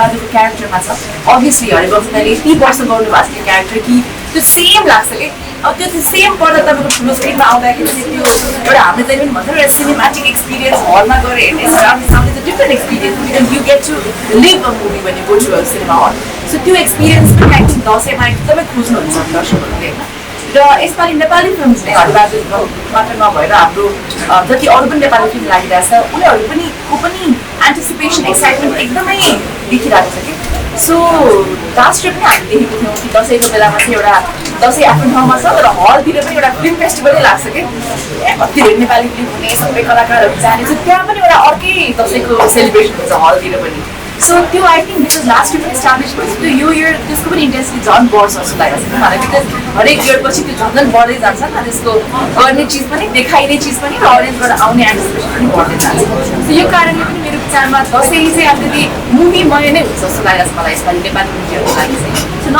हरिबहादुरको क्यारेक्टरमा छ अभियसली हरिबहादुरले यति वर्ष गर्नु भएको छ त्यो क्यारेक्टर कि त्यो सेम लाग्छ कि अब त्यो सेम पर्दा तपाईँको ठुलो स्क्रिनमा आउँदाखेरि चाहिँ त्यो एउटा हामीले चाहिँ पनि भन्छ एउटा सिनेमेटिक एक्सपिरियन्स हलमा गएर हेर्ने सामने चाहिँ different experience because you get to live a movie when you go to a cinema hall so त्यो एक्सपिरियन्स पनि आई थिङ्क दसैँमा एकदमै खोज्नुहुन्छ दर्शकहरूले होइन र यसपालि नेपाली फिल्मले हरिबहादुर मात्र नभएर हाम्रो जति अरू पनि नेपाली फिल्म लागिरहेछ उनीहरू पनि को पनि एन्टिसिपेसन एक्साइटमेन्ट एकदमै देखिरहेको छ कि सो लास्ट इयर पनि हामी देखेको थियौँ कि दसैँको बेलामा चाहिँ एउटा दसैँ आफ्नो ठाउँमा छ तर हलतिर पनि एउटा फिल्म फेस्टिभलै लाग्छ कि कति धेरै नेपाली फिल्म हुने सबै कलाकारहरू जाने छ त्यहाँ पनि एउटा अर्कै दसैँको सेलिब्रेसन हुन्छ हलतिर पनि सो त्यो I think because last year पनि इस्टाब्लिस भइसक्यो यो इयर त्यसको पनि इन्टेन्सिटी झन् बढ्छ जस्तो लागेको छ मलाई बिकज हरेक इयर पछि त्यो झन् बढ्दै जान्छ नि त्यसको गर्ने चिज पनि देखाइने चिज पनि र अडियन्सबाट आउने एन्टिसिपेसन पनि बढ्दै जान्छ सो यो कारणले पनि मेरो विचारमा दसैँ चाहिँ अलिकति मुभीमय नै हुन्छ जस्तो लागेको छ मलाई यसपालि नेपाली मुभीहरूको लागि चाहिँ सो नट